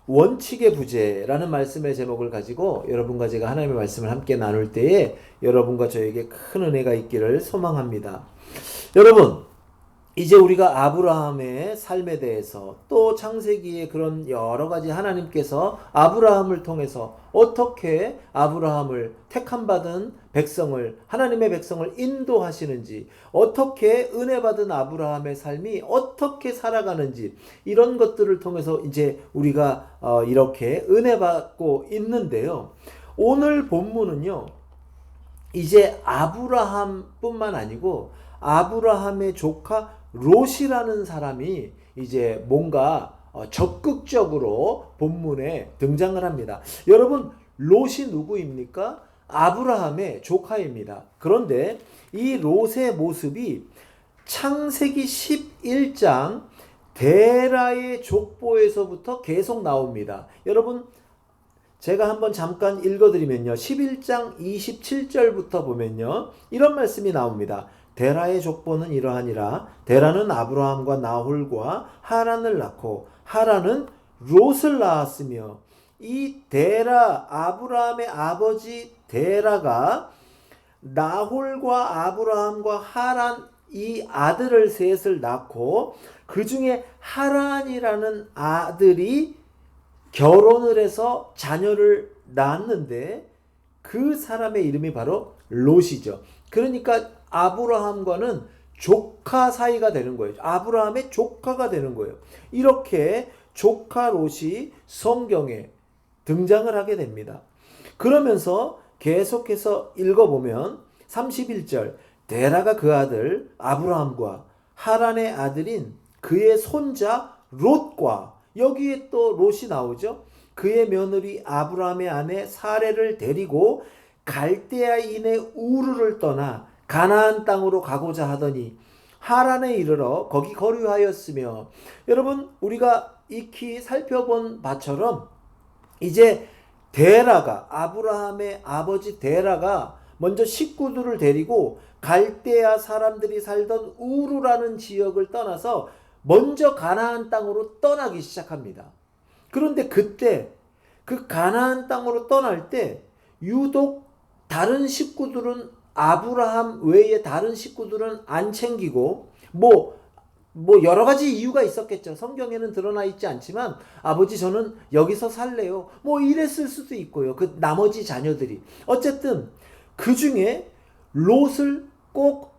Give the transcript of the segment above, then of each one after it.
원칙의 부재라는 말씀의 제목을 가지고 여러분과 제가 하나님의 말씀을 함께 나눌 때에 여러분과 저에게 큰 은혜가 있기를 소망합니다. 여러분, 이제 우리가 아브라함의 삶에 대해서 또 창세기의 그런 여러 가지 하나님께서 아브라함을 통해서 어떻게 아브라함을 택함받은 백성을, 하나님의 백성을 인도하시는지, 어떻게 은혜받은 아브라함의 삶이 어떻게 살아가는지, 이런 것들을 통해서 이제 우리가 이렇게 은혜받고 있는데요. 오늘 본문은요, 이제 아브라함뿐만 아니고 아브라함의 조카 롯이라는 사람이 이제 뭔가 적극적으로 본문에 등장을 합니다. 여러분, 롯이 누구입니까? 아브라함의 조카입니다. 그런데 이 롯의 모습이 창세기 11장 데라의 족보에서부터 계속 나옵니다. 여러분, 제가 한번 잠깐 읽어드리면요, 11장 27절부터 보면요, 이런 말씀이 나옵니다. 데라의 족보는 이러하니라. 데라는 아브라함과 나홀과 하란을 낳고 하란은 롯을 낳았으며, 이 데라, 아브라함의 아버지 데라가 나홀과 아브라함과 하란 이 아들을 셋을 낳고, 그 중에 하란이라는 아들이 결혼을 해서 자녀를 낳았는데 그 사람의 이름이 바로 롯이죠. 그러니까 아브라함과는 조카 사이가 되는 거예요. 아브라함의 조카가 되는 거예요. 이렇게 조카 롯이 성경에 등장을 하게 됩니다. 그러면서 계속해서 읽어보면 31절, 데라가 그 아들 아브라함과 하란의 아들인 그의 손자 롯과, 여기에 또 롯이 나오죠. 그의 며느리 아브라함의 아내 사레를 데리고 갈대아인의 우르를 떠나 가나안 땅으로 가고자 하더니 하란에 이르러 거기 거류하였으며, 여러분, 우리가 익히 살펴본 바처럼 이제 데라가, 아브라함의 아버지 데라가 먼저 식구들을 데리고 갈대아 사람들이 살던 우르라는 지역을 떠나서 먼저 가나안 땅으로 떠나기 시작합니다. 그런데 그때 그 가나안 땅으로 떠날 때 유독 다른 식구들은, 아브라함 외에 다른 식구들은 안 챙기고, 뭐 여러 가지 이유가 있었겠죠. 성경에는 드러나 있지 않지만, 아버지 저는 여기서 살래요, 뭐 이랬을 수도 있고요. 그 나머지 자녀들이 어쨌든 그 중에 롯을 꼭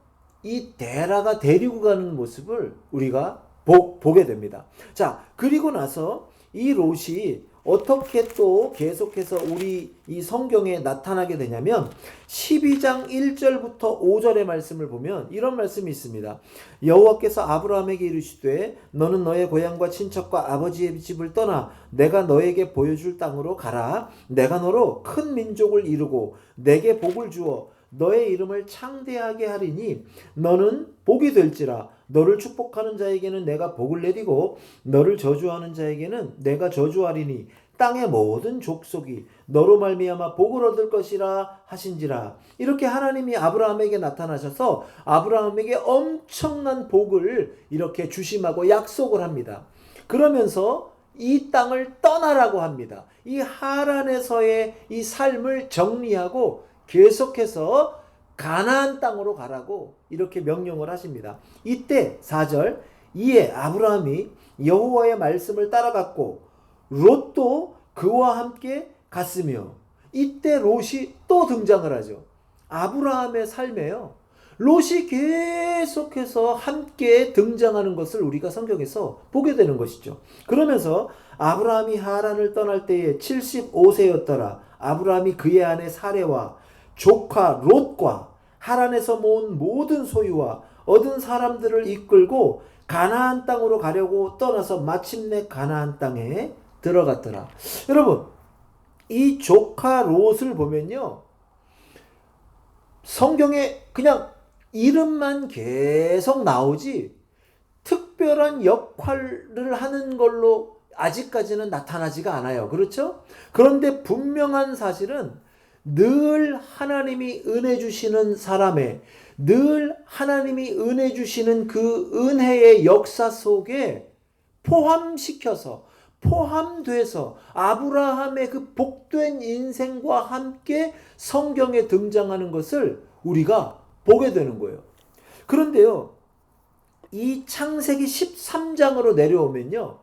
이 데라가 데리고 가는 모습을 우리가 보게 됩니다. 자, 그리고 나서 이 롯이 어떻게 또 계속해서 우리 이 성경에 나타나게 되냐면 12장 1절부터 5절의 말씀을 보면 이런 말씀이 있습니다. 여호와께서 아브라함에게 이르시되 너는 너의 고향과 친척과 아버지의 집을 떠나 내가 너에게 보여줄 땅으로 가라. 내가 너로 큰 민족을 이루고 내게 복을 주어 너의 이름을 창대하게 하리니 너는 복이 될지라. 너를 축복하는 자에게는 내가 복을 내리고 너를 저주하는 자에게는 내가 저주하리니 땅의 모든 족속이 너로 말미암아 복을 얻을 것이라 하신지라. 이렇게 하나님이 아브라함에게 나타나셔서 아브라함에게 엄청난 복을 이렇게 주심하고 약속을 합니다. 그러면서 이 땅을 떠나라고 합니다. 이 하란에서의 이 삶을 정리하고 계속해서 가나안 땅으로 가라고 이렇게 명령을 하십니다. 이때 4절, 이에 아브라함이 여호와의 말씀을 따라갔고 롯도 그와 함께 갔으며, 이때 롯이 또 등장을 하죠. 아브라함의 삶에요, 롯이 계속해서 함께 등장하는 것을 우리가 성경에서 보게 되는 것이죠. 그러면서 아브라함이 하란을 떠날 때에 75세였더라. 아브라함이 그의 아내 사레와 조카 롯과 하란에서 모은 모든 소유와 얻은 사람들을 이끌고 가나안 땅으로 가려고 떠나서 마침내 가나안 땅에 들어갔더라. 여러분, 이 조카 롯을 보면요, 성경에 그냥 이름만 계속 나오지 특별한 역할을 하는 걸로 아직까지는 나타나지가 않아요. 그렇죠? 그런데 분명한 사실은 늘 하나님이 은혜 주시는 사람의, 늘 하나님이 은혜 주시는 그 은혜의 역사 속에 포함돼서 아브라함의 그 복된 인생과 함께 성경에 등장하는 것을 우리가 보게 되는 거예요. 그런데요, 이 창세기 13장으로 내려오면요,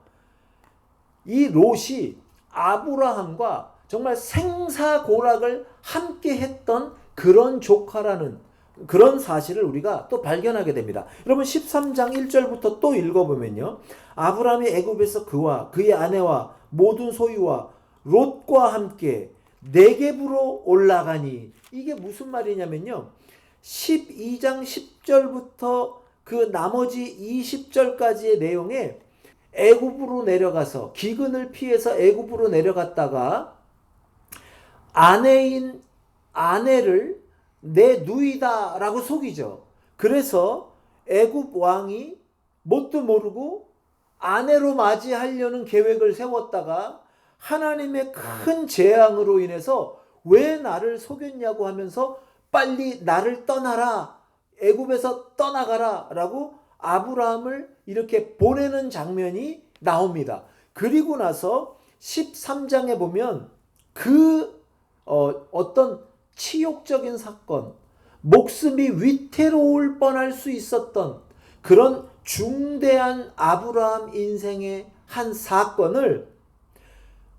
이 롯이 아브라함과 정말 생사고락을 함께 했던 그런 조카라는 그런 사실을 우리가 또 발견하게 됩니다. 여러분 13장 1절부터 또 읽어보면요, 아브라함이 애굽에서 그와 그의 아내와 모든 소유와 롯과 함께 네겝으로 올라가니, 이게 무슨 말이냐면요, 12장 10절부터 그 나머지 20절까지의 내용에 애굽으로 내려가서 기근을 피해서 애굽으로 내려갔다가 아내인 아내를 내 누이다라고 속이죠. 그래서 애굽 왕이 뭣도 모르고 아내로 맞이하려는 계획을 세웠다가 하나님의 큰 재앙으로 인해서 왜 나를 속였냐고 하면서 빨리 나를 떠나라, 애굽에서 떠나가라 라고 아브라함을 이렇게 보내는 장면이 나옵니다. 그리고 나서 13장에 보면 어떤 치욕적인 사건, 목숨이 위태로울 뻔할 수 있었던 그런 중대한 아브라함 인생의 한 사건을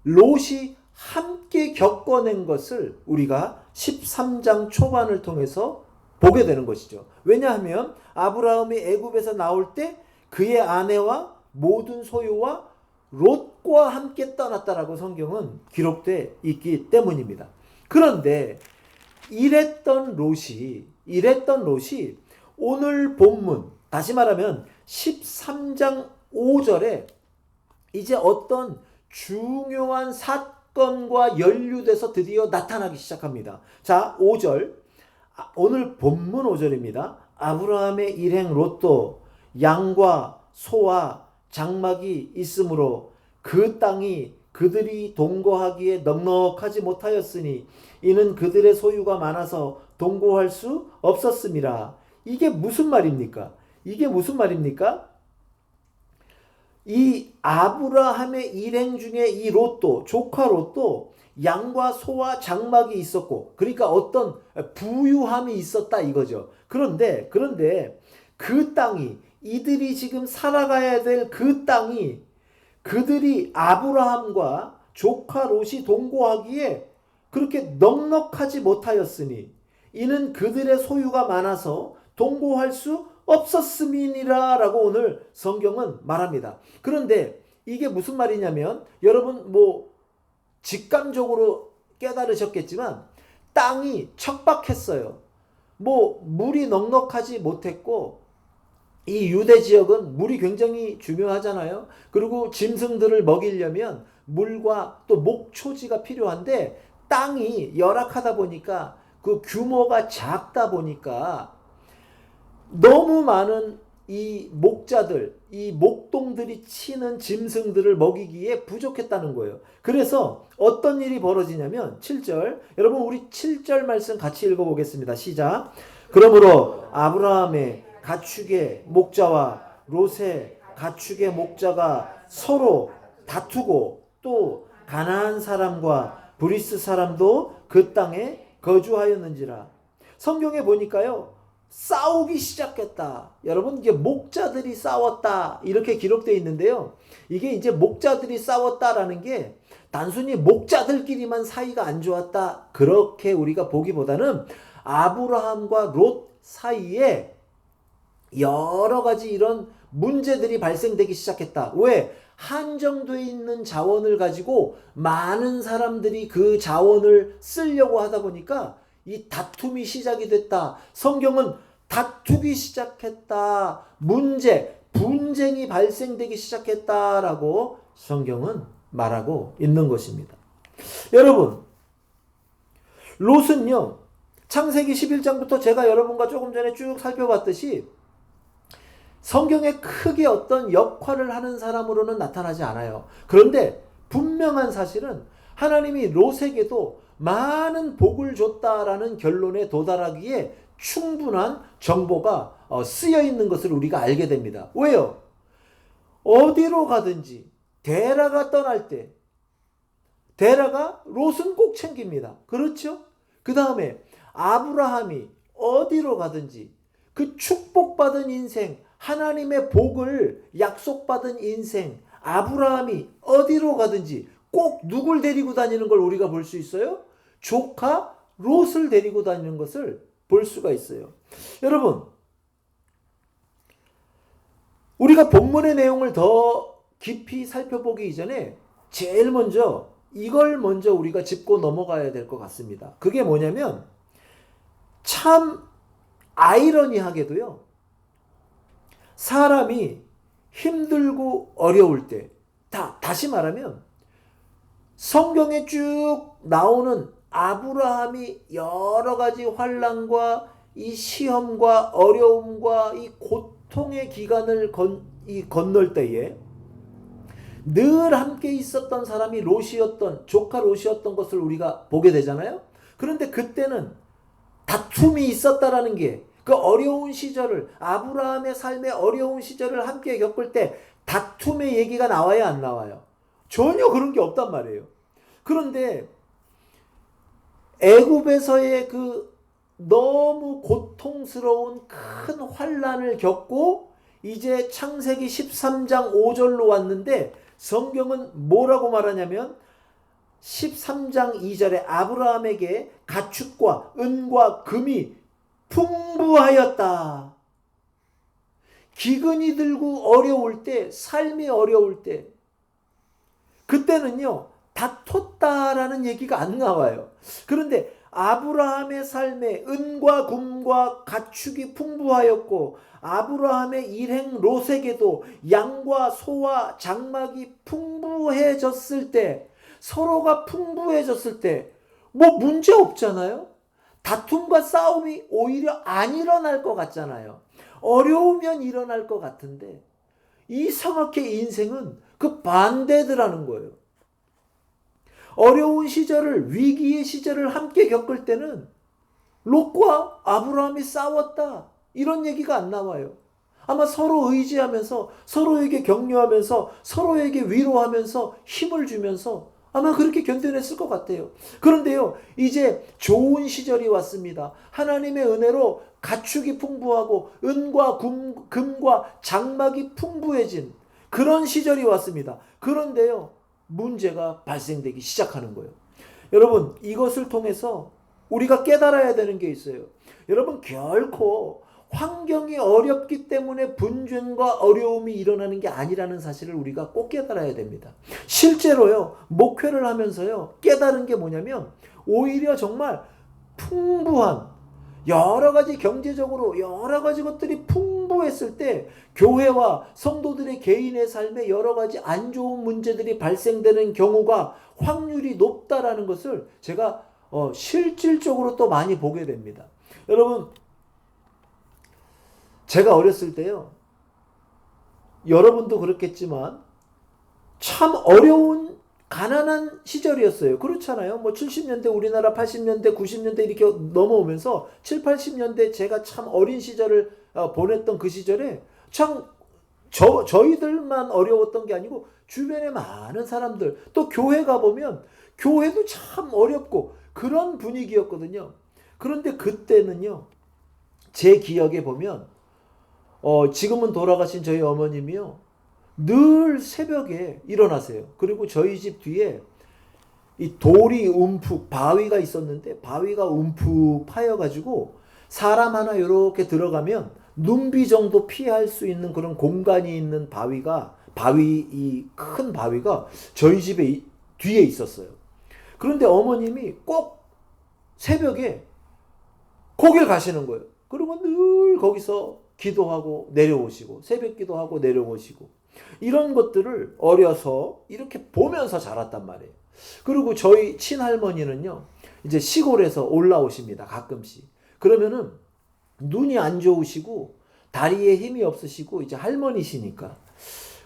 롯이 함께 겪어낸 것을 우리가 13장 초반을 통해서 보게 되는 것이죠. 왜냐하면 아브라함이 애굽에서 나올 때 그의 아내와 모든 소유와 롯과 함께 떠났다라고 성경은 기록되어 있기 때문입니다. 그런데 이랬던 롯이 오늘 본문, 다시 말하면 13장 5절에 이제 어떤 중요한 사건과 연루돼서 드디어 나타나기 시작합니다. 자, 5절, 오늘 본문 5절입니다. 아브라함의 일행 롯도 양과 소와 장막이 있으므로 그 땅이 그들이 동거하기에 넉넉하지 못하였으니 이는 그들의 소유가 많아서 동거할 수 없었음이라. 이게 무슨 말입니까? 이 아브라함의 일행 중에 이 롯도, 조카 롯도 양과 소와 장막이 있었고, 그러니까 어떤 부유함이 있었다 이거죠. 그런데 그 땅이, 이들이 지금 살아가야 될 그 땅이 그들이 아브라함과 조카 롯이 동거하기에 그렇게 넉넉하지 못하였으니 이는 그들의 소유가 많아서 동거할 수 없었음이니라 라고 오늘 성경은 말합니다. 그런데 이게 무슨 말이냐면, 여러분 직감적으로 깨달으셨겠지만 땅이 척박했어요. 물이 넉넉하지 못했고, 이 유대 지역은 물이 굉장히 중요하잖아요. 그리고 짐승들을 먹이려면 물과 또 목초지가 필요한데 땅이 열악하다 보니까, 그 규모가 작다 보니까 너무 많은 이 목자들, 이 목동들이 치는 짐승들을 먹이기에 부족했다는 거예요. 그래서 어떤 일이 벌어지냐면 7절, 여러분 우리 7절 말씀 같이 읽어보겠습니다. 시작. 그러므로 아브라함의 가축의 목자와 롯의 가축의 목자가 서로 다투고 또 가나안 사람과 브리스 사람도 그 땅에 거주하였는지라. 성경에 보니까요, 싸우기 시작했다. 여러분, 이게 목자들이 싸웠다 이렇게 기록되어 있는데요, 이게 이제 목자들이 싸웠다라는 게 단순히 목자들끼리만 사이가 안 좋았다 그렇게 우리가 보기보다는 아브라함과 롯 사이에 여러 가지 이런 문제들이 발생되기 시작했다. 왜? 한정되어 있는 자원을 가지고 많은 사람들이 그 자원을 쓰려고 하다 보니까 이 다툼이 시작이 됐다. 성경은 다투기 시작했다, 분쟁이 발생되기 시작했다라고 성경은 말하고 있는 것입니다. 여러분, 롯은요, 창세기 11장부터 제가 여러분과 조금 전에 쭉 살펴봤듯이 성경에 크게 어떤 역할을 하는 사람으로는 나타나지 않아요. 그런데 분명한 사실은 하나님이 롯에게도 많은 복을 줬다라는 결론에 도달하기에 충분한 정보가 쓰여 있는 것을 우리가 알게 됩니다. 왜요? 어디로 가든지 데라가 떠날 때 데라가 롯은 꼭 챙깁니다. 그렇죠? 그 다음에 아브라함이 어디로 가든지 그 축복받은 인생, 하나님의 복을 약속받은 인생, 아브라함이 어디로 가든지 꼭 누굴 데리고 다니는 걸 우리가 볼 수 있어요? 조카 롯을 데리고 다니는 것을 볼 수가 있어요. 여러분, 우리가 본문의 내용을 더 깊이 살펴보기 이전에 제일 먼저 이걸 먼저 우리가 짚고 넘어가야 될 것 같습니다. 그게 뭐냐면 참 아이러니하게도요. 사람이 힘들고 어려울 때, 다시 말하면 성경에 쭉 나오는 아브라함이 여러 가지 환난과 이 시험과 어려움과 이 고통의 기간을 건널 때에 늘 함께 있었던 사람이 롯이었던, 조카 롯이었던 것을 우리가 보게 되잖아요. 그런데 그때는 다툼이 있었다라는 게, 그 어려운 시절을, 아브라함의 삶의 어려운 시절을 함께 겪을 때 다툼의 얘기가 나와요, 안 나와요? 전혀 그런 게 없단 말이에요. 그런데 애굽에서의 그 너무 고통스러운 큰 환난을 겪고 이제 창세기 13장 5절로 왔는데 성경은 뭐라고 말하냐면 13장 2절에 아브라함에게 가축과 은과 금이 풍부하였다. 기근이 들고 어려울 때, 삶이 어려울 때, 그때는요 다퉜다라는 얘기가 안 나와요. 그런데 아브라함의 삶에 은과 금과 가축이 풍부하였고 아브라함의 일행 롯에게도 양과 소와 장막이 풍부해졌을 때, 서로가 풍부해졌을 때 뭐 문제 없잖아요. 다툼과 싸움이 오히려 안 일어날 것 같잖아요. 어려우면 일어날 것 같은데 이상하게 인생은 그 반대더라는 거예요. 어려운 시절을, 위기의 시절을 함께 겪을 때는 롯과 아브라함이 싸웠다, 이런 얘기가 안 나와요. 아마 서로 의지하면서, 서로에게 격려하면서, 서로에게 위로하면서, 힘을 주면서 아마 그렇게 견뎌냈을 것 같아요. 그런데요, 이제 좋은 시절이 왔습니다. 하나님의 은혜로 가축이 풍부하고 은과 금과 장막이 풍부해진 그런 시절이 왔습니다. 그런데요, 문제가 발생되기 시작하는 거예요. 여러분, 이것을 통해서 우리가 깨달아야 되는 게 있어요. 여러분, 결코 환경이 어렵기 때문에 분쟁과 어려움이 일어나는 게 아니라는 사실을 우리가 꼭 깨달아야 됩니다. 실제로요, 목회를 하면서요, 깨달은 게 뭐냐면 오히려 정말 풍부한 여러 가지, 경제적으로 여러 가지 것들이 풍부했을 때 교회와 성도들의 개인의 삶에 여러 가지 안 좋은 문제들이 발생되는 경우가 확률이 높다라는 것을 제가 실질적으로 또 많이 보게 됩니다. 여러분, 제가 어렸을 때요, 여러분도 그렇겠지만 참 어려운 가난한 시절이었어요. 그렇잖아요. 뭐 70년대 우리나라 80년대 90년대 이렇게 넘어오면서 7, 80년대 제가 참 어린 시절을 보냈던 그 시절에 참 저희들만 어려웠던 게 아니고 주변에 많은 사람들, 또 교회 가보면 교회도 참 어렵고 그런 분위기였거든요. 그런데 그때는요, 제 기억에 보면 지금은 돌아가신 저희 어머님이요, 늘 새벽에 일어나세요. 그리고 저희 집 뒤에 이 돌이 움푹, 바위가 있었는데 바위가 움푹 파여가지고 사람 하나 이렇게 들어가면 눈비 정도 피할 수 있는 그런 공간이 있는 이 큰 바위가 저희 집에 뒤에 있었어요. 그런데 어머님이 꼭 새벽에 거길 가시는 거예요. 그리고 늘 거기서 기도하고 내려오시고, 새벽 기도하고 내려오시고, 이런 것들을 어려서 이렇게 보면서 자랐단 말이에요. 그리고 저희 친할머니는요, 이제 시골에서 올라오십니다, 가끔씩. 그러면은 눈이 안 좋으시고 다리에 힘이 없으시고 이제 할머니시니까,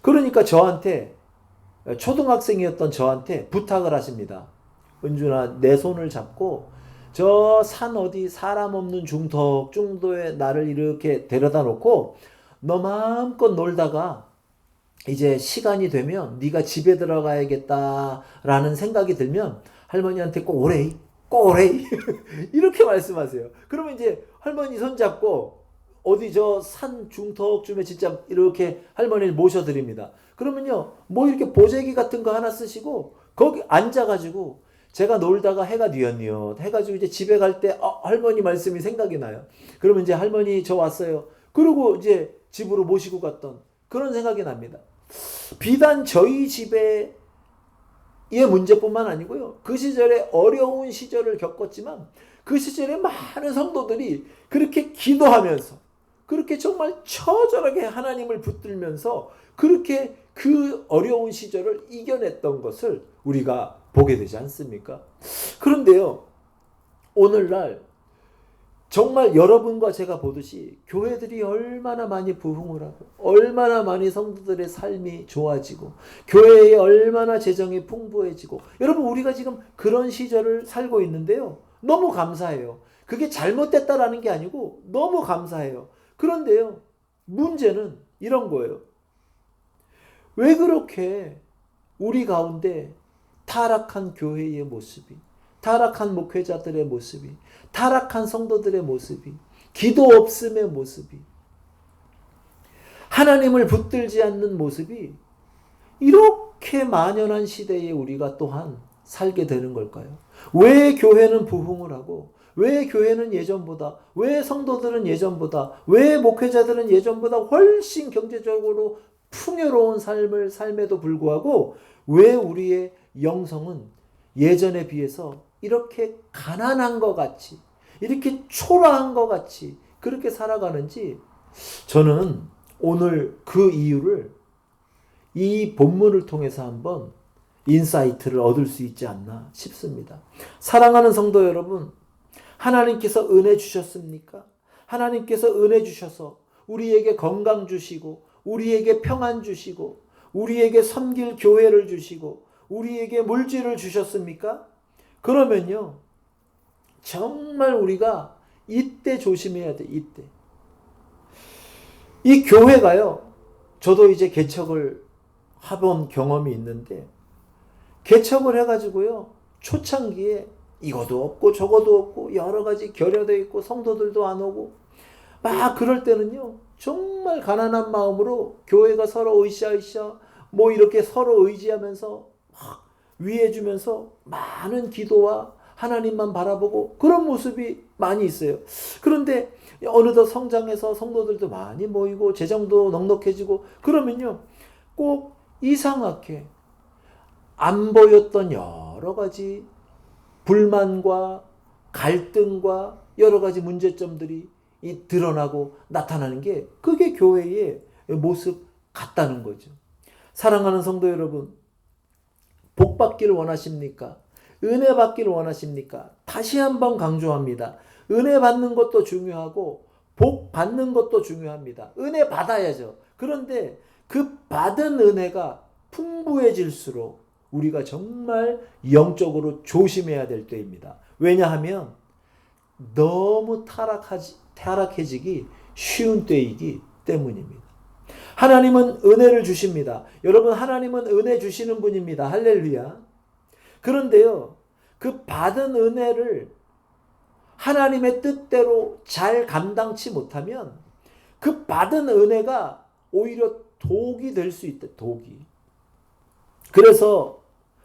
그러니까 저한테, 초등학생이었던 저한테 부탁을 하십니다. 은준아, 내 손을 잡고 저 산 어디 사람 없는 중도에 나를 이렇게 데려다 놓고 너 마음껏 놀다가 이제 시간이 되면 네가 집에 들어가야겠다라는 생각이 들면 할머니한테 꼭 오래 이렇게 말씀하세요. 그러면 이제 할머니 손잡고 어디 저 산 중턱쯤에 진짜 이렇게 할머니를 모셔드립니다. 그러면요, 뭐 이렇게 보재기 같은 거 하나 쓰시고 거기 앉아가지고 제가 놀다가 해가 뉘엿뉘엿 해가지고 이제 집에 갈 때 할머니 말씀이 생각이 나요. 그러면 이제 할머니 저 왔어요. 그러고 이제 집으로 모시고 갔던 그런 생각이 납니다. 비단 저희 집에 의 문제뿐만 아니고요. 그 시절에 어려운 시절을 겪었지만 그 시절에 많은 성도들이 그렇게 기도하면서 그렇게 정말 처절하게 하나님을 붙들면서 그렇게 그 어려운 시절을 이겨냈던 것을 우리가 보게 되지 않습니까? 그런데요, 오늘날 정말 여러분과 제가 보듯이 교회들이 얼마나 많이 부흥을 하고 얼마나 많이 성도들의 삶이 좋아지고 교회에 얼마나 재정이 풍부해지고 여러분 우리가 지금 그런 시절을 살고 있는데요. 너무 감사해요. 그게 잘못됐다라는 게 아니고 너무 감사해요. 그런데요. 문제는 이런 거예요. 왜 그렇게 우리 가운데 타락한 교회의 모습이 타락한 목회자들의 모습이 타락한 성도들의 모습이 기도 없음의 모습이 하나님을 붙들지 않는 모습이 이렇게 만연한 시대에 우리가 또한 살게 되는 걸까요? 왜 교회는 부흥을 하고 왜 교회는 예전보다 왜 성도들은 예전보다 왜 목회자들은 예전보다 훨씬 경제적으로 풍요로운 삶에도 불구하고 왜 우리의 영성은 예전에 비해서 이렇게 가난한 것 같이 이렇게 초라한 것 같이 그렇게 살아가는지 저는 오늘 그 이유를 이 본문을 통해서 한번 인사이트를 얻을 수 있지 않나 싶습니다. 사랑하는 성도 여러분, 하나님께서 은혜 주셨습니까? 하나님께서 은혜 주셔서 우리에게 건강 주시고 우리에게 평안 주시고 우리에게 섬길 교회를 주시고 우리에게 물질을 주셨습니까? 그러면요, 정말 우리가 이때 조심해야 돼. 이때 이 교회가요, 저도 이제 개척을 해본 경험이 있는데 개척을 해가지고요, 초창기에 이것도 없고 저것도 없고 여러 가지 결여되어 있고 성도들도 안 오고 막 그럴 때는요, 정말 가난한 마음으로 교회가 서로 으쌰으쌰 뭐 이렇게 서로 의지하면서 막 위해주면서 많은 기도와 하나님만 바라보고 그런 모습이 많이 있어요. 그런데 어느덧 성장해서 성도들도 많이 모이고 재정도 넉넉해지고 그러면요, 꼭 이상하게 안 보였던 여러 가지 불만과 갈등과 여러 가지 문제점들이 드러나고 나타나는 게 그게 교회의 모습 같다는 거죠. 사랑하는 성도 여러분, 복 받기를 원하십니까? 은혜 받기를 원하십니까? 다시 한번 강조합니다. 은혜 받는 것도 중요하고 복 받는 것도 중요합니다. 은혜 받아야죠. 그런데 그 받은 은혜가 풍부해질수록 우리가 정말 영적으로 조심해야 될 때입니다. 왜냐하면 너무 타락해지기 쉬운 때이기 때문입니다. 하나님은 은혜를 주십니다. 여러분, 하나님은 은혜 주시는 분입니다. 할렐루야. 그런데요, 그 받은 은혜를 하나님의 뜻대로 잘 감당치 못하면 그 받은 은혜가 오히려 독이 될 수 있다. 독이. 그래서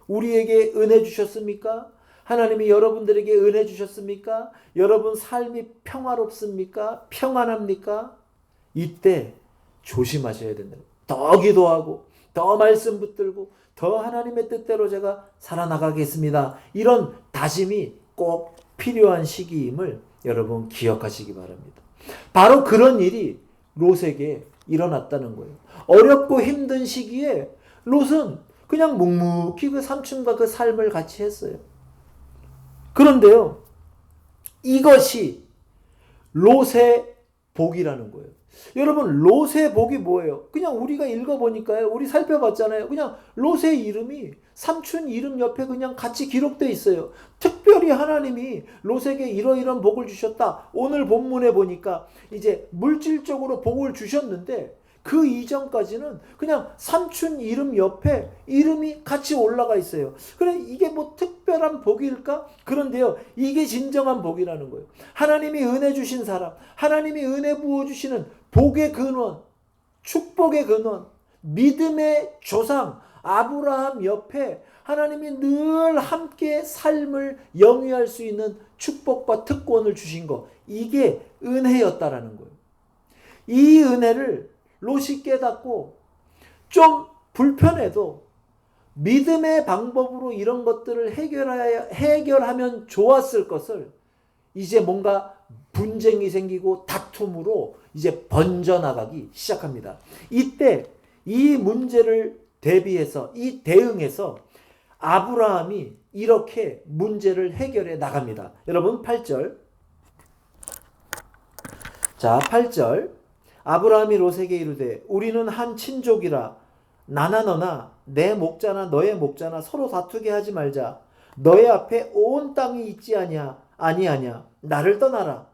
우리에게 은혜 주셨습니까? 하나님이 여러분들에게 은혜 주셨습니까? 여러분 삶이 평화롭습니까? 평안합니까? 이때 조심하셔야 된다. 더 기도하고 더 말씀 붙들고 더 하나님의 뜻대로 제가 살아나가겠습니다. 이런 다짐이 꼭 필요한 시기임을 여러분 기억하시기 바랍니다. 바로 그런 일이 롯에게 일어났다는 거예요. 어렵고 힘든 시기에 롯은 그냥 묵묵히 그 삼촌과 그 삶을 같이 했어요. 그런데요, 이것이 롯의 복이라는 거예요. 여러분, 롯의 복이 뭐예요? 그냥 우리가 읽어보니까요, 우리 살펴봤잖아요. 그냥 롯의 이름이 삼촌 이름 옆에 그냥 같이 기록되어 있어요. 특별히 하나님이 롯에게 이러이러한 복을 주셨다. 오늘 본문에 보니까 이제 물질적으로 복을 주셨는데 그 이전까지는 그냥 삼촌 이름 옆에 이름이 같이 올라가 있어요. 그래, 이게 뭐 특별한 복일까? 그런데요, 이게 진정한 복이라는 거예요. 하나님이 은혜 주신 사람, 하나님이 은혜 부어주시는 복의 근원, 축복의 근원, 믿음의 조상 아브라함 옆에 하나님이 늘 함께 삶을 영위할 수 있는 축복과 특권을 주신 거, 이게 은혜였다라는 거예요. 이 은혜를 롯이 깨닫고 좀 불편해도 믿음의 방법으로 이런 것들을 해결하면 좋았을 것을 이제 뭔가 분쟁이 생기고 다툼으로 이제 번져나가기 시작합니다. 이때 이 문제를 대비해서, 이 대응해서 아브라함이 이렇게 문제를 해결해 나갑니다. 여러분 8절. 자, 8절. 아브라함이 롯에게 이르되 우리는 한 친족이라 나나 너나 내 목자나 너의 목자나 서로 다투게 하지 말자. 너의 앞에 온 땅이 있지 아니하냐. 나를 떠나라.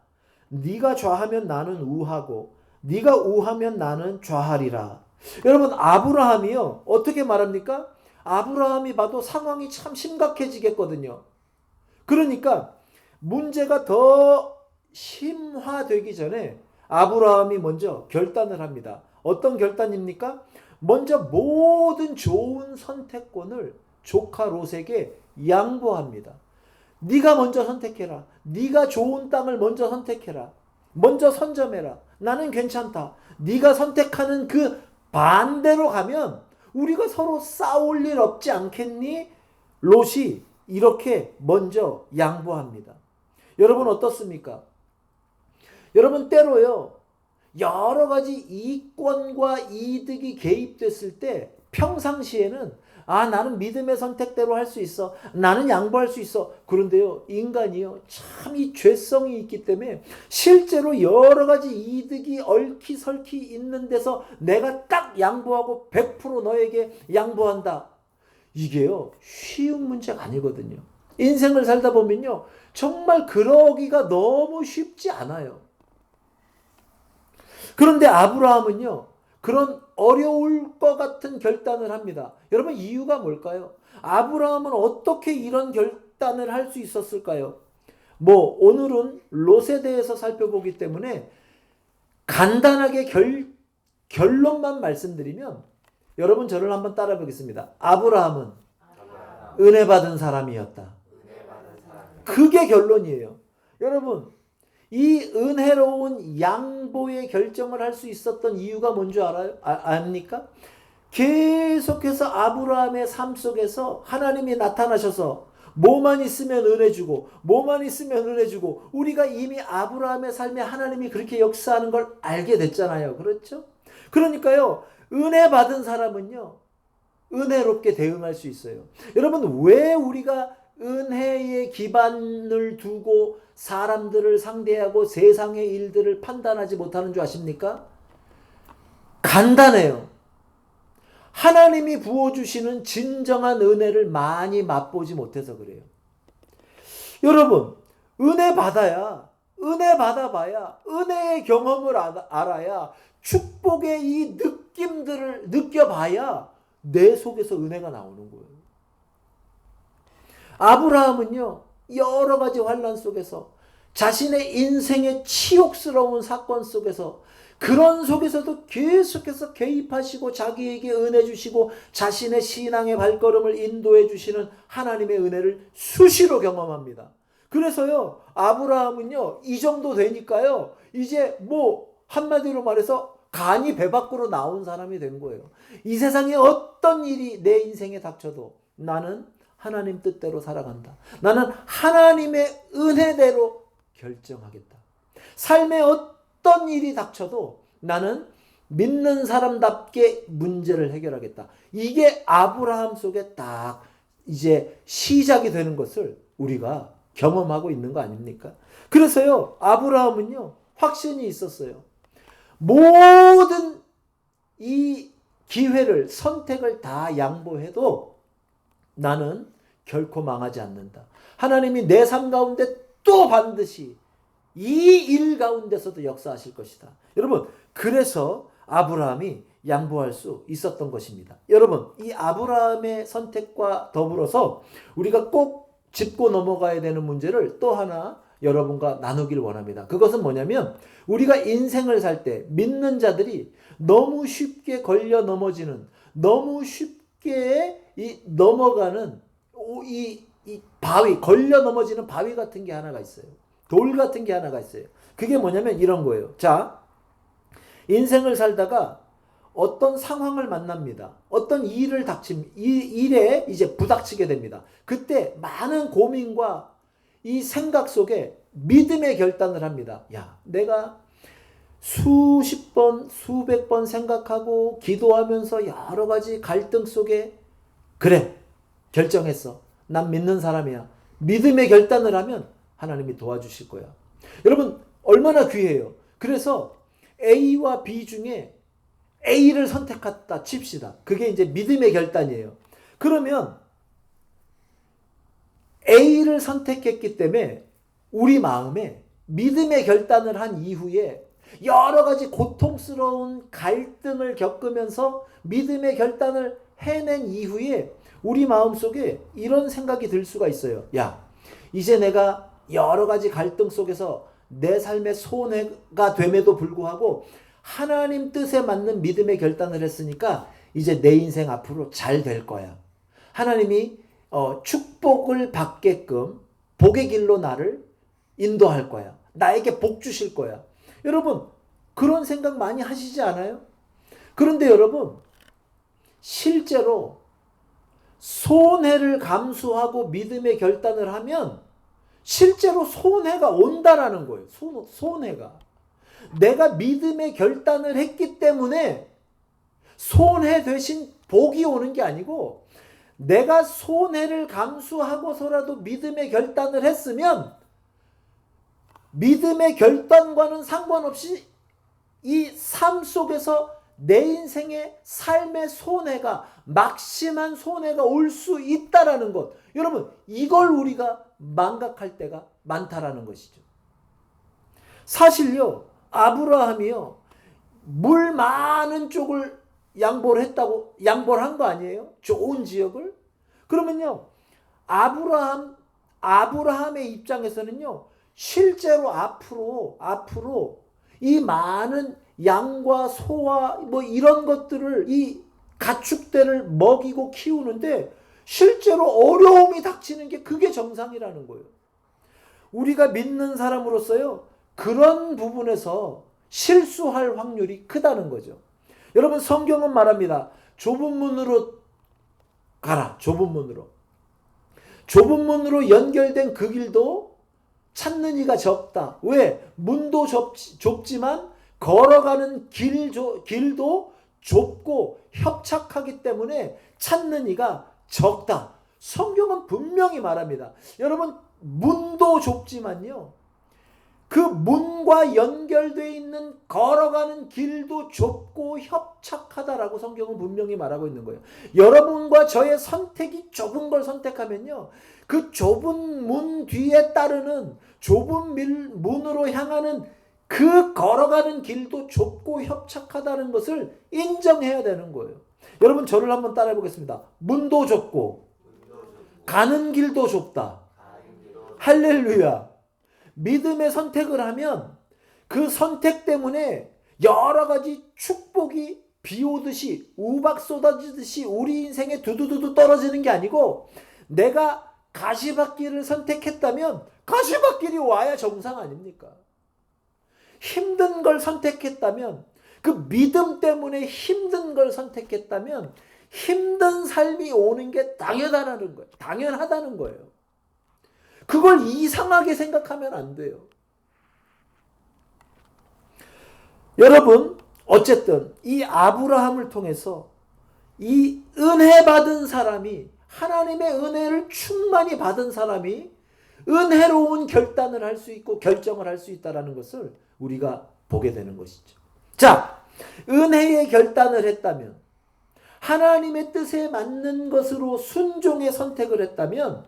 네가 좌하면 나는 우하고 네가 우하면 나는 좌하리라. 여러분, 아브라함이요, 어떻게 말합니까? 아브라함이 봐도 상황이 참 심각해지겠거든요. 그러니까 문제가 더 심화되기 전에 아브라함이 먼저 결단을 합니다. 어떤 결단입니까? 먼저 모든 좋은 선택권을 조카 롯에게 양보합니다. 네가 먼저 선택해라. 네가 좋은 땅을 먼저 선택해라. 먼저 선점해라. 나는 괜찮다. 네가 선택하는 그 반대로 가면 우리가 서로 싸울 일 없지 않겠니? 롯이 이렇게 먼저 양보합니다. 여러분 어떻습니까? 여러분 때로요, 여러 가지 이권과 이득이 개입됐을 때 평상시에는 나는 믿음의 선택대로 할 수 있어. 나는 양보할 수 있어. 그런데요, 인간이요, 참 이 죄성이 있기 때문에 실제로 여러 가지 이득이 얽히설키 있는 데서 내가 딱 양보하고 100% 너에게 양보한다. 이게요, 쉬운 문제가 아니거든요. 인생을 살다 보면요, 정말 그러기가 너무 쉽지 않아요. 그런데 아브라함은요, 그런 어려울 것 같은 결단을 합니다. 여러분, 이유가 뭘까요? 아브라함은 어떻게 이런 결단을 할 수 있었을까요? 오늘은 롯에 대해서 살펴보기 때문에 간단하게 결론만 말씀드리면, 여러분 저를 한번 따라 보겠습니다. 아브라함은 은혜 받은 사람이었다. 그게 결론이에요. 여러분, 이 은혜로운 양보의 결정을 할 수 있었던 이유가 뭔지 압니까? 계속해서 아브라함의 삶 속에서 하나님이 나타나셔서 뭐만 있으면 은혜 주고 뭐만 있으면 은혜 주고, 우리가 이미 아브라함의 삶에 하나님이 그렇게 역사하는 걸 알게 됐잖아요. 그렇죠? 그러니까요, 은혜 받은 사람은요, 은혜롭게 대응할 수 있어요. 여러분, 왜 우리가 은혜의 기반을 두고 사람들을 상대하고 세상의 일들을 판단하지 못하는 줄 아십니까? 간단해요. 하나님이 부어주시는 진정한 은혜를 많이 맛보지 못해서 그래요. 여러분, 은혜 받아봐야 은혜의 경험을 알아야, 축복의 이 느낌들을 느껴봐야 내 속에서 은혜가 나오는 거예요. 아브라함은요, 여러 가지 환난 속에서, 자신의 인생의 치욕스러운 사건 속에서, 그런 속에서도 계속해서 개입하시고 자기에게 은혜 주시고 자신의 신앙의 발걸음을 인도해 주시는 하나님의 은혜를 수시로 경험합니다. 그래서요, 아브라함은요, 이 정도 되니까요, 이제 한마디로 말해서 간이 배 밖으로 나온 사람이 된 거예요. 이 세상에 어떤 일이 내 인생에 닥쳐도 나는 하나님 뜻대로 살아간다. 나는 하나님의 은혜대로 결정하겠다. 삶에 어떤 일이 닥쳐도 나는 믿는 사람답게 문제를 해결하겠다. 이게 아브라함 속에 딱 이제 시작이 되는 것을 우리가 경험하고 있는 거 아닙니까? 그래서요, 아브라함은요, 확신이 있었어요. 모든 이 기회를, 선택을 다 양보해도 나는 결코 망하지 않는다. 하나님이 내 삶 가운데 또 반드시 이 일 가운데서도 역사하실 것이다. 여러분, 그래서 아브라함이 양보할 수 있었던 것입니다. 여러분, 이 아브라함의 선택과 더불어서 우리가 꼭 짚고 넘어가야 되는 문제를 또 하나 여러분과 나누길 원합니다. 그것은 뭐냐면 우리가 인생을 살 때 믿는 자들이 너무 쉽게 걸려 넘어지는, 너무 쉽게 넘어가는 이 바위, 걸려 넘어지는 바위 같은 게 하나가 있어요. 돌 같은 게 하나가 있어요. 그게 뭐냐면 이런 거예요. 자, 인생을 살다가 어떤 상황을 만납니다. 어떤 일을 일에 이제 부닥치게 됩니다. 그때 많은 고민과 이 생각 속에 믿음의 결단을 합니다. 야, 내가 수십 번, 수백 번 생각하고 기도하면서 여러 가지 갈등 속에 그래, 결정했어. 난 믿는 사람이야. 믿음의 결단을 하면 하나님이 도와주실 거야. 여러분, 얼마나 귀해요. 그래서 A와 B 중에 A를 선택했다 칩시다. 그게 이제 믿음의 결단이에요. 그러면 A를 선택했기 때문에 우리 마음에 믿음의 결단을 한 이후에 여러 가지 고통스러운 갈등을 겪으면서 믿음의 결단을 해낸 이후에 우리 마음속에 이런 생각이 들 수가 있어요. 야, 이제 내가 여러 가지 갈등 속에서 내 삶의 손해가 됨에도 불구하고 하나님 뜻에 맞는 믿음의 결단을 했으니까 이제 내 인생 앞으로 잘 될 거야. 하나님이 축복을 받게끔 복의 길로 나를 인도할 거야. 나에게 복 주실 거야. 여러분, 그런 생각 많이 하시지 않아요? 그런데 여러분, 실제로 손해를 감수하고 믿음의 결단을 하면 실제로 손해가 온다라는 거예요. 손해가. 내가 믿음의 결단을 했기 때문에 손해 대신 복이 오는 게 아니고 내가 손해를 감수하고서라도 믿음의 결단을 했으면 믿음의 결단과는 상관없이 이 삶 속에서 내 인생의 삶의 손해가 막심한 손해가 올 수 있다라는 것. 여러분, 이걸 우리가 망각할 때가 많다라는 것이죠. 사실요, 아브라함이요, 물 많은 쪽을 양보를 한 거 아니에요? 좋은 지역을? 그러면요, 아브라함의 입장에서는요, 실제로 앞으로 이 많은 양과 소와 뭐 이런 것들을, 이 가축대를 먹이고 키우는데 실제로 어려움이 닥치는 게 그게 정상이라는 거예요. 우리가 믿는 사람으로서요, 그런 부분에서 실수할 확률이 크다는 거죠. 여러분, 성경은 말합니다. 좁은 문으로 가라. 좁은 문으로. 좁은 문으로 연결된 그 길도 찾는 이가 적다. 왜? 문도 좁지만 걸어가는 길도 좁고 협착하기 때문에 찾는 이가 적다. 성경은 분명히 말합니다. 여러분, 문도 좁지만요, 그 문과 연결되어 있는 걸어가는 길도 좁고 협착하다라고 성경은 분명히 말하고 있는 거예요. 여러분과 저의 선택이 좁은 걸 선택하면요, 그 좁은 문 뒤에 따르는 좁은 문으로 향하는 그 걸어가는 길도 좁고 협착하다는 것을 인정해야 되는 거예요. 여러분, 저를 한번 따라해 보겠습니다. 문도 좁고 가는 길도 좁다. 할렐루야. 믿음의 선택을 하면 그 선택 때문에 여러 가지 축복이 비 오듯이 우박 쏟아지듯이 우리 인생에 두두두두 떨어지는 게 아니고, 내가 가시밭길을 선택했다면 가시밭길이 와야 정상 아닙니까? 힘든 걸 선택했다면, 그 믿음 때문에 힘든 걸 선택했다면 힘든 삶이 오는 게 당연하다는 거예요. 당연하다는 거예요. 그걸 이상하게 생각하면 안 돼요. 여러분, 어쨌든 이 아브라함을 통해서 이 은혜 받은 사람이, 하나님의 은혜를 충만히 받은 사람이 은혜로운 결단을 할 수 있고 결정을 할 수 있다는 것을 우리가 보게 되는 것이죠. 자, 은혜의 결단을 했다면, 하나님의 뜻에 맞는 것으로 순종의 선택을 했다면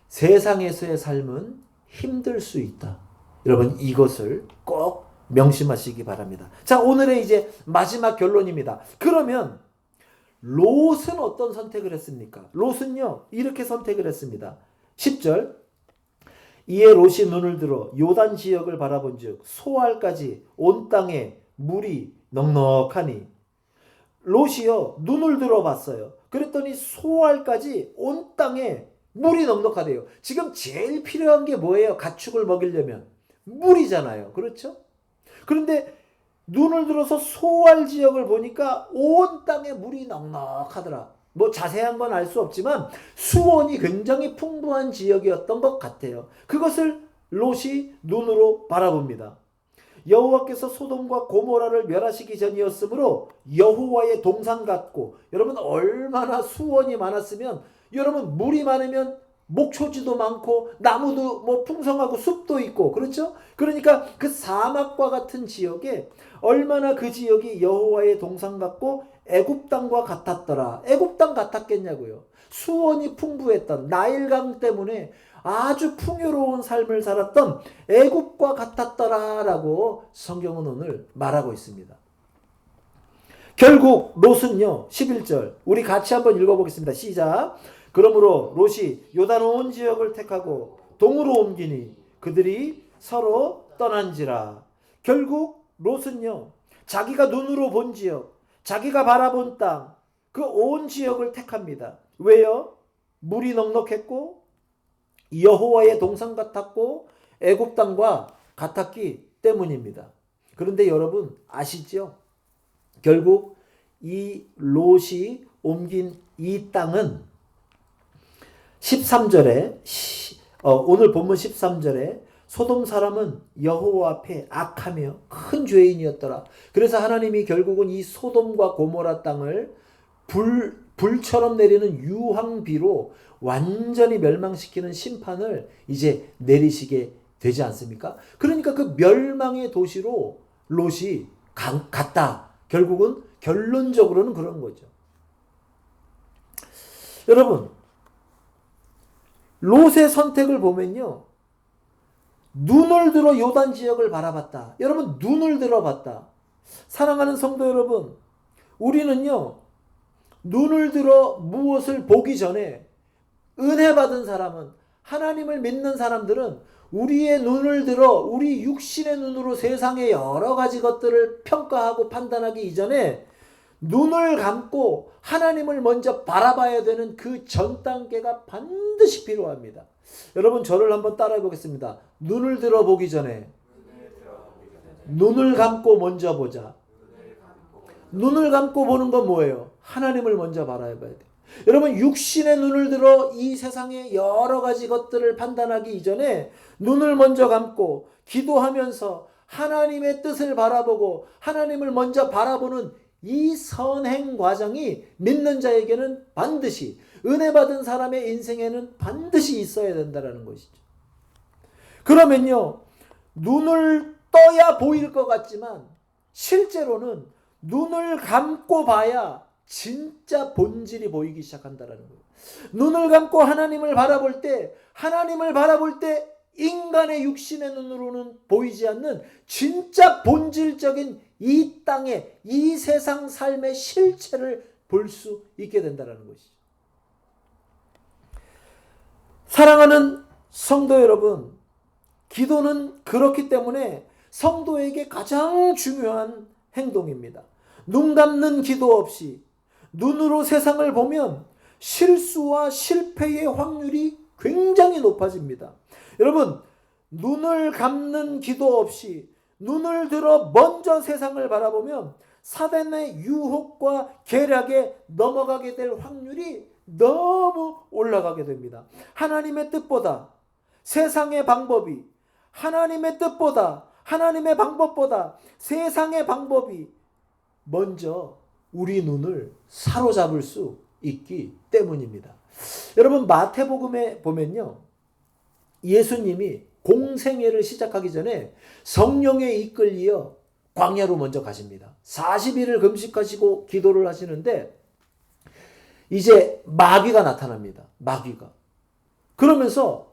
세상에서의 삶은 힘들 수 있다. 여러분, 이것을 꼭 명심하시기 바랍니다. 자, 오늘의 이제 마지막 결론입니다. 그러면 롯은 어떤 선택을 했습니까? 롯은요, 이렇게 선택을 했습니다. 10절. 이에 롯이 눈을 들어 요단 지역을 바라본즉 소알까지 온 땅에 물이 넉넉하니. 롯이요, 눈을 들어 봤어요. 그랬더니 소알까지 온 땅에 물이 넉넉하대요. 지금 제일 필요한 게 뭐예요? 가축을 먹이려면 물이잖아요. 그렇죠? 그런데 눈을 들어서 소알 지역을 보니까 온 땅에 물이 넉넉하더라. 뭐 자세한 건 알 수 없지만 수온이 굉장히 풍부한 지역이었던 것 같아요. 그것을 롯이 눈으로 바라봅니다. 여호와께서 소돔과 고모라를 멸하시기 전이었으므로 여호와의 동산 같고, 여러분 얼마나 수원이 많았으면, 여러분 물이 많으면 목초지도 많고 나무도 뭐 풍성하고 숲도 있고, 그렇죠? 그러니까 그 사막과 같은 지역에 얼마나 그 지역이 여호와의 동산 같고 애굽 땅과 같았더라. 애굽 땅 같았겠냐고요. 수원이 풍부했던 나일강 때문에 아주 풍요로운 삶을 살았던 애굽과 같았더라라고 성경은 오늘 말하고 있습니다. 결국 롯은요, 11절 우리 같이 한번 읽어보겠습니다. 시작. 그러므로 롯이 요단 온 지역을 택하고 동으로 옮기니 그들이 서로 떠난지라. 결국 롯은요, 자기가 눈으로 본 지역, 자기가 바라본 땅, 그 온 지역을 택합니다. 왜요? 물이 넉넉했고 여호와의 동산 같았고 애굽 땅과 같았기 때문입니다. 그런데 여러분 아시죠? 결국 이 롯이 옮긴 이 땅은 13절에 오늘 본문 13절에 소돔 사람은 여호와 앞에 악하며 큰 죄인이었더라. 그래서 하나님이 결국은 이 소돔과 고모라 땅을 불처럼 내리는 유황비로 완전히 멸망시키는 심판을 이제 내리시게 되지 않습니까? 그러니까 그 멸망의 도시로 롯이 갔다. 결국은 결론적으로는 그런 거죠. 여러분, 롯의 선택을 보면요, 눈을 들어 요단 지역을 바라봤다. 여러분, 눈을 들어봤다. 사랑하는 성도 여러분, 우리는요, 눈을 들어 무엇을 보기 전에 은혜 받은 사람은, 하나님을 믿는 사람들은 우리의 눈을 들어 우리 육신의 눈으로 세상의 여러 가지 것들을 평가하고 판단하기 이전에 눈을 감고 하나님을 먼저 바라봐야 되는 그 전 단계가 반드시 필요합니다. 여러분, 저를 한번 따라해 보겠습니다. 눈을 들어 보기 전에 눈을 감고 먼저 보자. 눈을 감고 보는 건 뭐예요? 하나님을 먼저 바라봐야 돼요. 여러분, 육신의 눈을 들어 이 세상의 여러 가지 것들을 판단하기 이전에 눈을 먼저 감고 기도하면서 하나님의 뜻을 바라보고 하나님을 먼저 바라보는 이 선행 과정이 믿는 자에게는 반드시, 은혜 받은 사람의 인생에는 반드시 있어야 된다는 것이죠. 그러면요, 눈을 떠야 보일 것 같지만 실제로는 눈을 감고 봐야 진짜 본질이 보이기 시작한다는 거예요. 눈을 감고 하나님을 바라볼 때 인간의 육신의 눈으로는 보이지 않는 진짜 본질적인 이 땅의, 이 세상 삶의 실체를 볼 수 있게 된다는 것이죠. 사랑하는 성도 여러분, 기도는 그렇기 때문에 성도에게 가장 중요한 행동입니다. 눈 감는 기도 없이 눈으로 세상을 보면 실수와 실패의 확률이 굉장히 높아집니다. 여러분, 눈을 감는 기도 없이 눈을 들어 먼저 세상을 바라보면 사단의 유혹과 계략에 넘어가게 될 확률이 너무 올라가게 됩니다. 하나님의 뜻보다 세상의 방법이, 하나님의 뜻보다 하나님의 방법보다 세상의 방법이 먼저 우리 눈을 사로잡을 수 있기 때문입니다. 여러분, 마태복음에 보면요, 예수님이 공생애를 시작하기 전에 성령에 이끌려 광야로 먼저 가십니다. 40일을 금식하시고 기도를 하시는데 이제 마귀가 나타납니다. 마귀가. 그러면서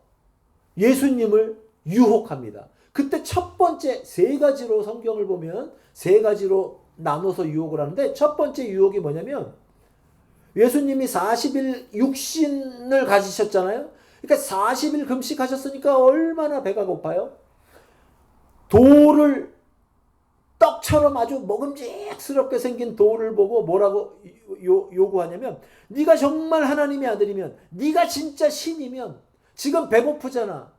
예수님을 유혹합니다. 그때 첫 번째 세 가지로 성경을 보면 세 가지로 나눠서 유혹을 하는데 첫 번째 유혹이 뭐냐면 예수님이 40일 육신을 가지셨잖아요. 그러니까 40일 금식하셨으니까 얼마나 배가 고파요? 돌을 떡처럼 아주 먹음직스럽게 생긴 돌을 보고 뭐라고 요구하냐면 네가 정말 하나님의 아들이면 네가 진짜 신이면 지금 배고프잖아.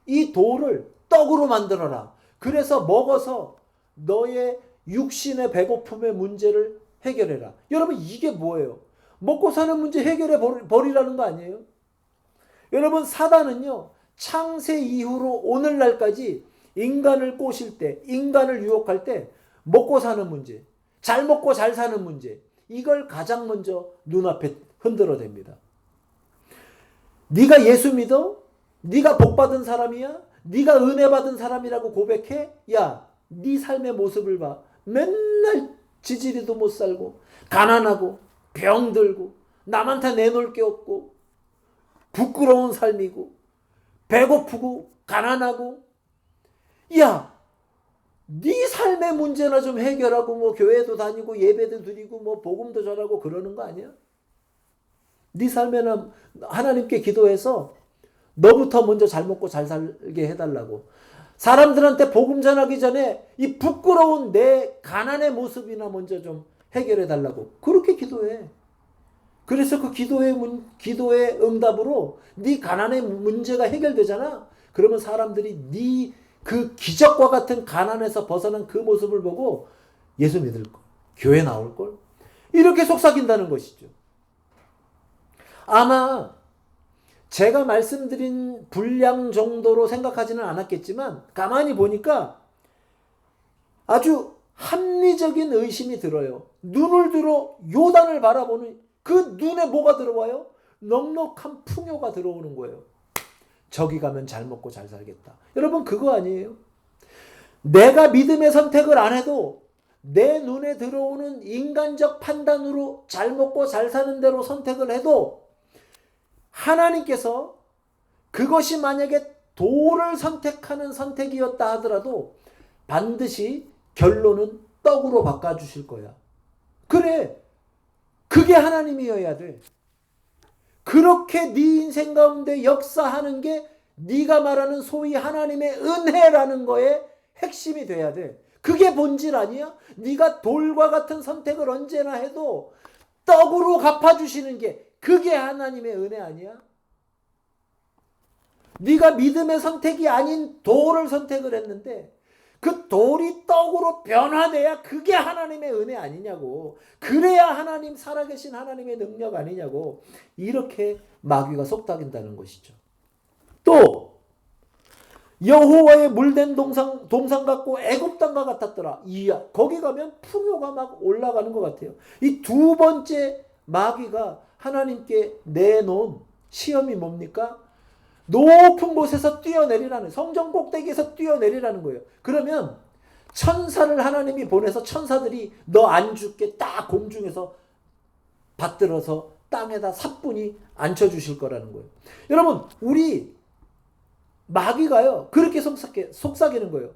이 돌을 떡으로 만들어라. 그래서 먹어서 너의 육신의 배고픔의 문제를 해결해라. 여러분 이게 뭐예요? 먹고 사는 문제 해결해 버리라는 거 아니에요? 여러분 사단은요. 창세 이후로 오늘날까지 인간을 꼬실 때, 인간을 유혹할 때 먹고 사는 문제, 잘 먹고 잘 사는 문제, 이걸 가장 먼저 눈앞에 흔들어댑니다. 네가 예수 믿어? 네가 복받은 사람이야? 네가 은혜 받은 사람이라고 고백해? 야, 네 삶의 모습을 봐. 맨날 지지리도 못 살고 가난하고 병들고 남한테 내놓을 게 없고 부끄러운 삶이고 배고프고 가난하고 야, 네 삶의 문제나 좀 해결하고 뭐 교회도 다니고 예배도 드리고 뭐 복음도 전하고 그러는 거 아니야? 네 삶에는 하나님께 기도해서 너부터 먼저 잘 먹고 잘 살게 해달라고. 사람들한테 복음 전하기 전에 이 부끄러운 내 가난의 모습이나 먼저 좀 해결해 달라고. 그렇게 기도해. 그래서 그 기도의 응답으로 네 가난의 문제가 해결되잖아. 그러면 사람들이 네 그 기적과 같은 가난에서 벗어난 그 모습을 보고 예수 믿을 걸, 교회 나올 걸, 이렇게 속삭인다는 것이죠. 아마 제가 말씀드린 분량 정도로 생각하지는 않았겠지만 가만히 보니까 아주 합리적인 의심이 들어요. 눈을 들어 요단을 바라보는 그 눈에 뭐가 들어와요? 넉넉한 풍요가 들어오는 거예요. 저기 가면 잘 먹고 잘 살겠다. 여러분 그거 아니에요? 내가 믿음의 선택을 안 해도 내 눈에 들어오는 인간적 판단으로 잘 먹고 잘 사는 대로 선택을 해도 하나님께서 그것이 만약에 돌을 선택하는 선택이었다 하더라도 반드시 결론은 떡으로 바꿔주실 거야. 그래. 그게 하나님이어야 돼. 그렇게 네 인생 가운데 역사하는 게 네가 말하는 소위 하나님의 은혜라는 거에 핵심이 돼야 돼. 그게 본질 아니야? 네가 돌과 같은 선택을 언제나 해도 떡으로 갚아주시는 게 그게 하나님의 은혜 아니야? 네가 믿음의 선택이 아닌 돌을 선택을 했는데 그 돌이 떡으로 변화돼야 그게 하나님의 은혜 아니냐고. 그래야 하나님 살아계신 하나님의 능력 아니냐고. 이렇게 마귀가 속닥인다는 것이죠. 또 여호와의 물된 동산 같고 애굽 땅과 같았더라. 이야, 거기 가면 풍요가 막 올라가는 것 같아요. 이 두 번째 마귀가 하나님께 내놓은 시험이 뭡니까? 높은 곳에서 뛰어내리라는, 성전 꼭대기에서 뛰어내리라는 거예요. 그러면 천사를 하나님이 보내서 천사들이 너 안 죽게 딱 공중에서 받들어서 땅에다 사뿐히 앉혀주실 거라는 거예요. 여러분 우리 마귀가요 그렇게 속삭이는 거예요.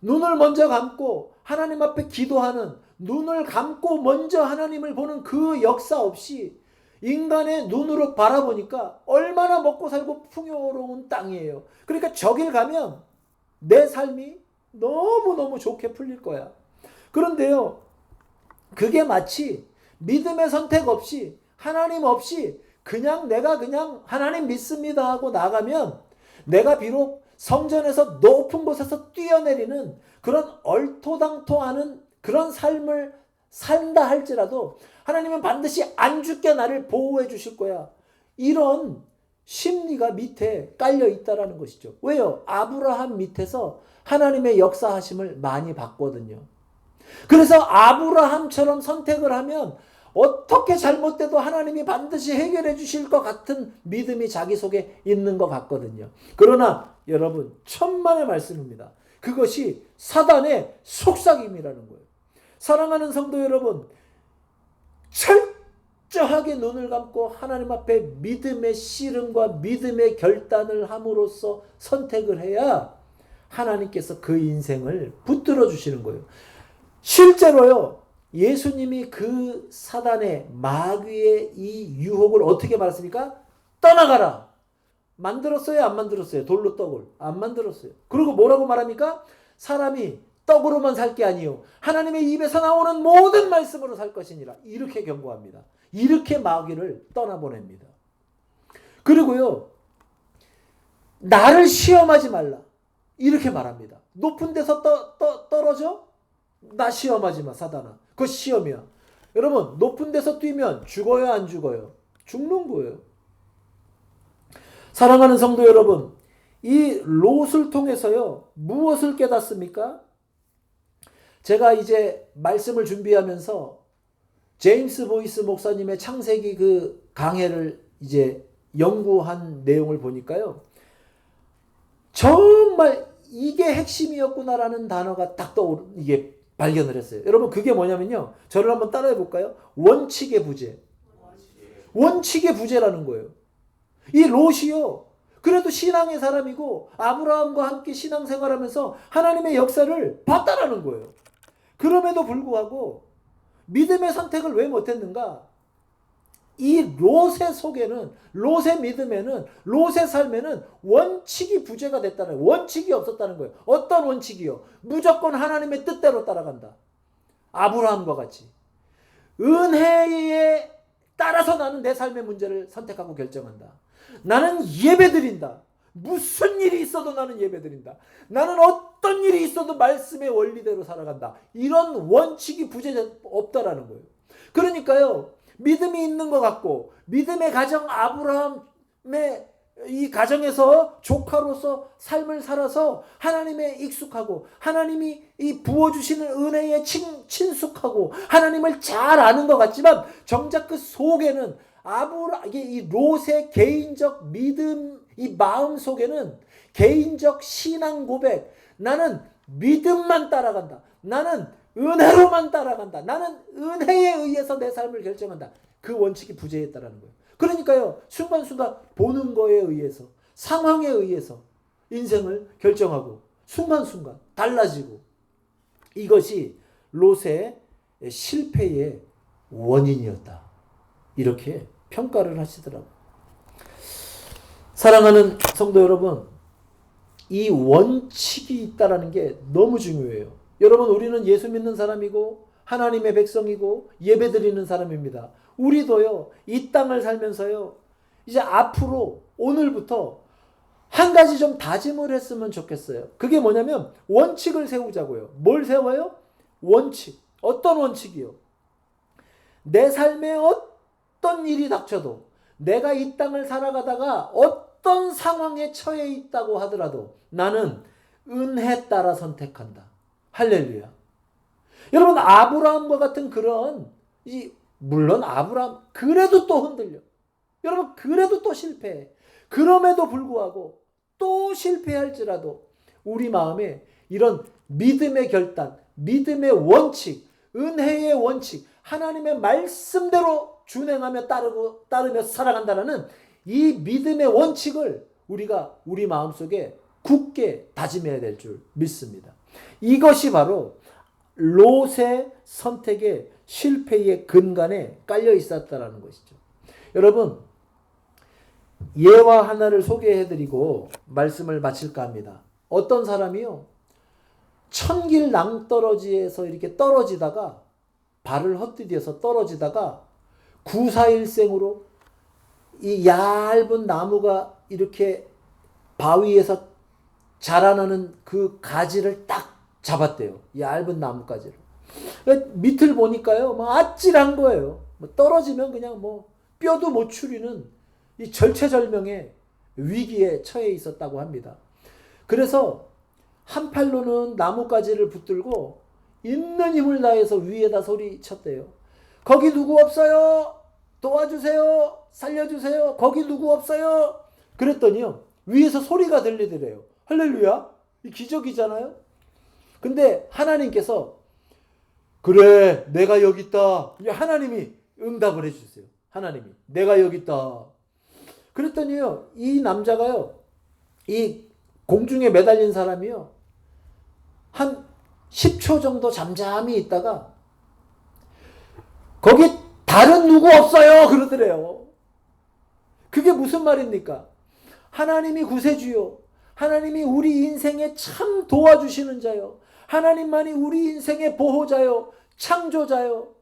눈을 먼저 감고 하나님 앞에 기도하는, 눈을 감고 먼저 하나님을 보는 그 역사 없이 인간의 눈으로 바라보니까 얼마나 먹고 살고 풍요로운 땅이에요. 그러니까 저길 가면 내 삶이 너무너무 좋게 풀릴 거야. 그런데요, 그게 마치 믿음의 선택 없이, 하나님 없이 내가 그냥 하나님 믿습니다 하고 나가면 내가 비록 성전에서 높은 곳에서 뛰어내리는 그런 얼토당토하는 그런 삶을 산다 할지라도 하나님은 반드시 안 죽게 나를 보호해 주실 거야. 이런 심리가 밑에 깔려 있다라는 것이죠. 왜요? 아브라함 밑에서 하나님의 역사하심을 많이 봤거든요. 그래서 아브라함처럼 선택을 하면 어떻게 잘못돼도 하나님이 반드시 해결해 주실 것 같은 믿음이 자기 속에 있는 것 같거든요. 그러나 여러분 천만의 말씀입니다. 그것이 사단의 속삭임이라는 거예요. 사랑하는 성도 여러분, 철저하게 눈을 감고 하나님 앞에 믿음의 씨름과 믿음의 결단을 함으로써 선택을 해야 하나님께서 그 인생을 붙들어 주시는 거예요. 실제로요, 예수님이 그 사단의 마귀의 이 유혹을 어떻게 말했습니까? 떠나가라. 만들었어요? 안 만들었어요? 돌로 떡을. 안 만들었어요. 그리고 뭐라고 말합니까? 사람이 떡으로만 살 게 아니요 하나님의 입에서 나오는 모든 말씀으로 살 것이니라. 이렇게 경고합니다. 이렇게 마귀를 떠나보냅니다. 그리고요, 나를 시험하지 말라. 이렇게 말합니다. 높은 데서 떨어져? 나 시험하지 마, 사단아. 그거 시험이야. 여러분, 높은 데서 뛰면 죽어요, 안 죽어요? 죽는 거예요. 사랑하는 성도 여러분, 이 롯을 통해서요, 무엇을 깨닫습니까? 제가 이제 말씀을 준비하면서 제임스 보이스 목사님의 창세기 그 강해를 이제 연구한 내용을 보니까요, 정말 이게 핵심이었구나라는 단어가 딱 이게 발견을 했어요. 여러분, 그게 뭐냐면요, 저를 한번 따라해 볼까요? 원칙의 부재. 원칙의 부재라는 거예요. 이 롯이요, 그래도 신앙의 사람이고 아브라함과 함께 신앙생활하면서 하나님의 역사를 봤다라는 거예요. 그럼에도 불구하고 믿음의 선택을 왜 못했는가? 이 롯의 속에는, 롯의 믿음에는, 롯의 삶에는 원칙이 부재가 됐다는 거예요. 원칙이 없었다는 거예요. 어떤 원칙이요? 무조건 하나님의 뜻대로 따라간다. 아브라함과 같이. 은혜에 따라서 나는 내 삶의 문제를 선택하고 결정한다. 나는 예배드린다. 무슨 일이 있어도 나는 예배드린다. 나는 어떤 일이 있어도 말씀의 원리대로 살아간다. 이런 원칙이 부재 없다라는 거예요. 그러니까요, 믿음이 있는 것 같고, 믿음의 가정 아브라함의 이 가정에서 조카로서 삶을 살아서 하나님에 익숙하고, 하나님이 이 부어주시는 은혜에 친숙하고, 하나님을 잘 아는 것 같지만, 정작 그 속에는 이 롯의 개인적 믿음, 이 마음 속에는 개인적 신앙 고백, 나는 믿음만 따라간다. 나는 은혜로만 따라간다. 나는 은혜에 의해서 내 삶을 결정한다. 그 원칙이 부재했다라는 거예요. 그러니까요, 순간순간 보는 거에 의해서, 상황에 의해서 인생을 결정하고 순간순간 달라지고, 이것이 롯의 실패의 원인이었다. 이렇게 평가를 하시더라고요. 사랑하는 성도 여러분, 이 원칙이 있다라는 게 너무 중요해요. 여러분, 우리는 예수 믿는 사람이고 하나님의 백성이고 예배드리는 사람입니다. 우리도요, 이 땅을 살면서요, 이제 앞으로 오늘부터 한 가지 좀 다짐을 했으면 좋겠어요. 그게 뭐냐면 원칙을 세우자고요. 뭘 세워요? 원칙. 어떤 원칙이요? 내 삶에 어떤 일이 닥쳐도, 내가 이 땅을 살아가다가 어떤 상황에 처해 있다고 하더라도 나는 은혜 따라 선택한다. 할렐루야. 여러분, 아브라함과 같은 그런, 물론 아브라함 그래도 또 흔들려. 여러분, 그래도 또 실패해. 그럼에도 불구하고 또 실패할지라도 우리 마음에 이런 믿음의 결단, 믿음의 원칙, 은혜의 원칙, 하나님의 말씀대로 준행하며 따르며 살아간다는 이 믿음의 원칙을 우리가 우리 마음속에 굳게 다짐해야 될 줄 믿습니다. 이것이 바로 롯의 선택의 실패의 근간에 깔려 있었다는 것이죠. 여러분, 예화 하나를 소개해드리고 말씀을 마칠까 합니다. 어떤 사람이요, 천길 낭떠러지에서 이렇게 떨어지다가, 발을 헛디뎌서 떨어지다가 구사일생으로 이 얇은 나무가 이렇게 바위에서 자라나는 그 가지를 딱 잡았대요. 얇은 나뭇가지를. 밑을 보니까요, 아찔한 거예요. 떨어지면 그냥 뼈도 못 추리는 이 절체절명의 위기에 처해 있었다고 합니다. 그래서 한 팔로는 나뭇가지를 붙들고 있는 힘을 다해서 위에다 소리쳤대요. 거기 누구 없어요? 도와주세요. 살려주세요. 거기 누구 없어요? 그랬더니요, 위에서 소리가 들리더래요. 할렐루야. 이 기적이잖아요. 근데 하나님께서, 그래, 내가 여기 있다. 하나님이 응답을 해주세요. 하나님이, 내가 여기 있다. 그랬더니요, 이 남자가요, 이 공중에 매달린 사람이요, 한 10초 정도 잠잠히 있다가 거기 다른 누구 없어요 그러더래요. 그게 무슨 말입니까? 하나님이 구세주요. 하나님이 우리 인생에 참 도와주시는 자요. 하나님만이 우리 인생의 보호자요. 창조자요.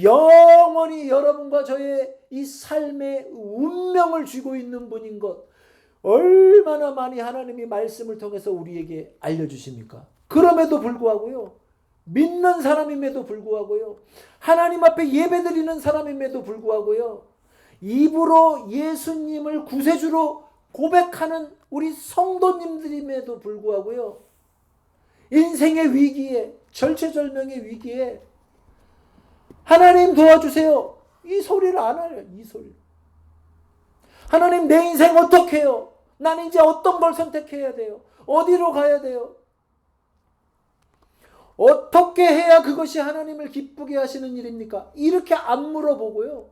영원히 여러분과 저의 이 삶의 운명을 쥐고 있는 분인 것 얼마나 많이 하나님이 말씀을 통해서 우리에게 알려주십니까? 그럼에도 불구하고요. 믿는 사람임에도 불구하고요. 하나님 앞에 예배드리는 사람임에도 불구하고요. 입으로 예수님을 구세주로 고백하는 우리 성도님들임에도 불구하고요. 인생의 위기에, 절체절명의 위기에 하나님 도와주세요. 이 소리를 안 해요. 이 소리. 하나님 내 인생 어떻게 해요? 나는 이제 어떤 걸 선택해야 돼요? 어디로 가야 돼요? 어떻게 해야 그것이 하나님을 기쁘게 하시는 일입니까? 이렇게 안 물어보고요.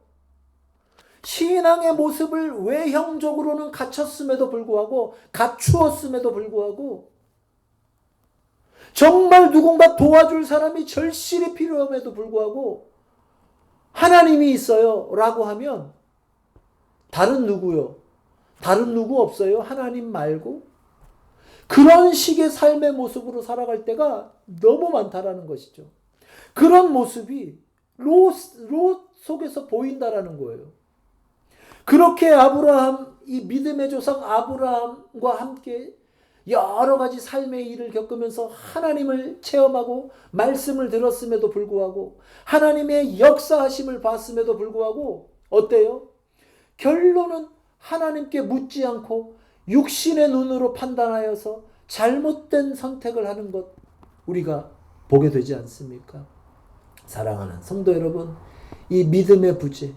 신앙의 모습을 외형적으로는 갖췄음에도 불구하고 갖추었음에도 불구하고 정말 누군가 도와줄 사람이 절실히 필요함에도 불구하고 하나님이 있어요 라고 하면 다른 누구요? 다른 누구 없어요? 하나님 말고? 그런 식의 삶의 모습으로 살아갈 때가 너무 많다라는 것이죠. 그런 모습이 롯 속에서 보인다라는 거예요. 그렇게 아브라함, 이 믿음의 조상 아브라함과 함께 여러 가지 삶의 일을 겪으면서 하나님을 체험하고 말씀을 들었음에도 불구하고 하나님의 역사하심을 봤음에도 불구하고 어때요? 결론은 하나님께 묻지 않고 육신의 눈으로 판단하여서 잘못된 선택을 하는 것 우리가 보게 되지 않습니까? 사랑하는 성도 여러분, 이 믿음의 부재,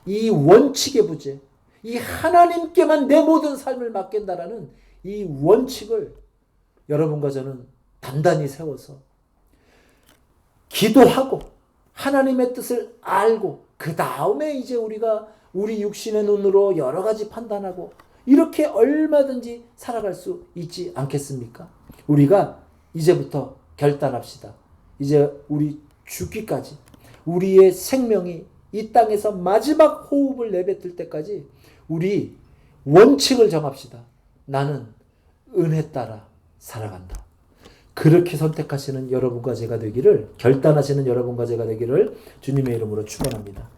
이 원칙의 부재, 이 하나님께만 내 모든 삶을 맡긴다라는 이 원칙을 여러분과 저는 단단히 세워서 기도하고 하나님의 뜻을 알고 그 다음에 이제 우리가 우리 육신의 눈으로 여러 가지 판단하고 이렇게 얼마든지 살아갈 수 있지 않겠습니까? 우리가 이제부터 결단합시다. 이제 우리 죽기까지 우리의 생명이 이 땅에서 마지막 호흡을 내뱉을 때까지 우리 원칙을 정합시다. 나는 은혜 따라 살아간다. 그렇게 선택하시는 여러분과 제가 되기를, 결단하시는 여러분과 제가 되기를 주님의 이름으로 축원합니다.